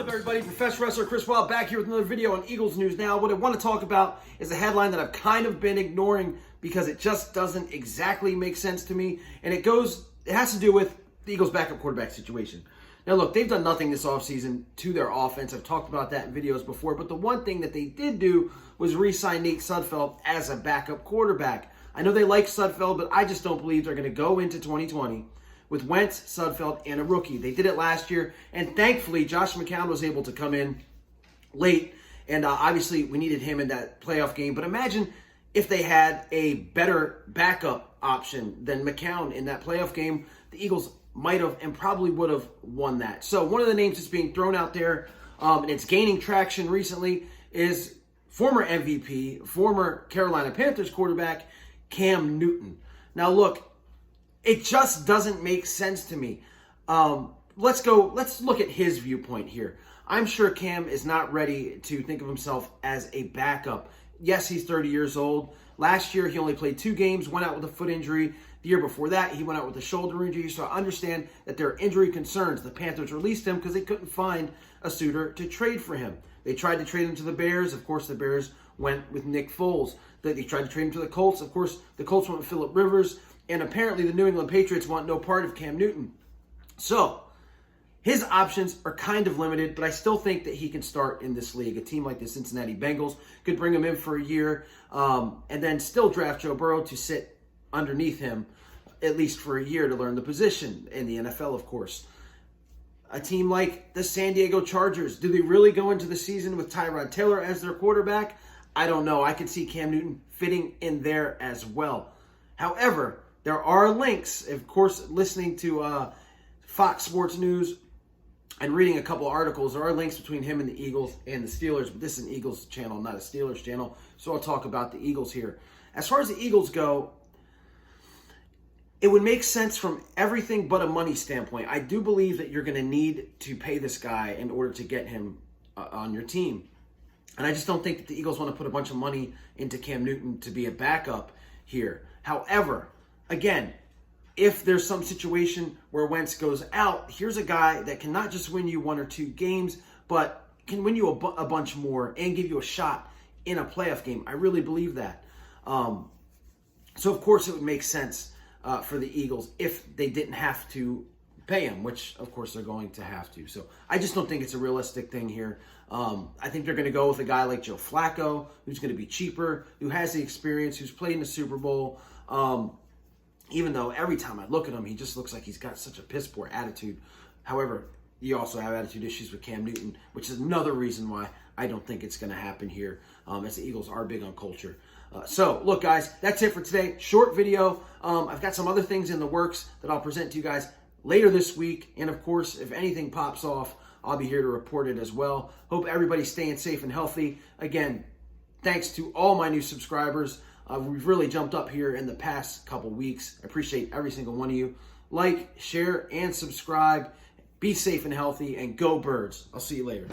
up, everybody? Professional wrestler Chris Wild back here with another video on Eagles news. Now, what I want to talk about is a headline that I've kind of been ignoring because it just doesn't exactly make sense to me, and it has to do with the Eagles' backup quarterback situation. Now, look, they've done nothing this offseason to their offense. I've talked about that in videos before, but the one thing that they did do was re-sign Nate Sudfeld as a backup quarterback. I know they like Sudfeld, but I just don't believe they're going to go into 2020 with Wentz, Sudfeld, and a rookie. They did it last year, and thankfully, Josh McCown was able to come in late, and obviously, we needed him in that playoff game. But imagine if they had a better backup option than McCown in that playoff game. The Eagles might have and probably would have won that. So one of the names that's being thrown out there, and it's gaining traction recently, is former MVP, former Carolina Panthers quarterback, Cam Newton. Now, look, it just doesn't make sense to me. Let's look at his viewpoint here. I'm sure Cam is not ready to think of himself as a backup. Yes, he's 30 years old. Last year, he only played 2 games, went out with a foot injury. The year before that, he went out with a shoulder injury. So I understand that there are injury concerns. The Panthers released him because they couldn't find a suitor to trade for him. They tried to trade him to the Bears. Of course, the Bears went with Nick Foles. They tried to trade him to the Colts. Of course, the Colts went with Phillip Rivers. And apparently the New England Patriots want no part of Cam Newton. So his options are kind of limited, but I still think that he can start in this league. A team like the Cincinnati Bengals could bring him in for a year and then still draft Joe Burrow to sit underneath him at least for a year to learn the position in the NFL, of course. A team like the San Diego Chargers, do they really go into the season with Tyrod Taylor as their quarterback? I don't know. I could see Cam Newton fitting in there as well. However, there are links, of course, listening to Fox Sports News and reading a couple articles. There are links between him and the Eagles and the Steelers, but this is an Eagles channel, not a Steelers channel, so I'll talk about the Eagles here. As far as the Eagles go, it would make sense from everything but a money standpoint. I do believe that you're going to need to pay this guy in order to get him on your team. And I just don't think that the Eagles want to put a bunch of money into Cam Newton to be a backup here. However, again, if there's some situation where Wentz goes out, here's a guy that can not just win you 1 or 2 games, but can win you a bunch more and give you a shot in a playoff game. I really believe that. So, of course, it would make sense for the Eagles if they didn't have to pay him, which, of course, they're going to have to. So I just don't think it's a realistic thing here. I think they're going to go with a guy like Joe Flacco, who's going to be cheaper, who has the experience, who's played in the Super Bowl. Even though every time I look at him, he just looks like he's got such a piss-poor attitude. However, you also have attitude issues with Cam Newton, which is another reason why I don't think it's going to happen here, as the Eagles are big on culture. So, look, guys, that's it for today. Short video. I've got some other things in the works that I'll present to you guys later this week. And, of course, if anything pops off, I'll be here to report it as well. Hope everybody's staying safe and healthy. Again, thanks to all my new subscribers. We've really jumped up here in the past couple weeks. I appreciate every single one of you. Like, share, and subscribe. Be safe and healthy, and go Birds. I'll see you later.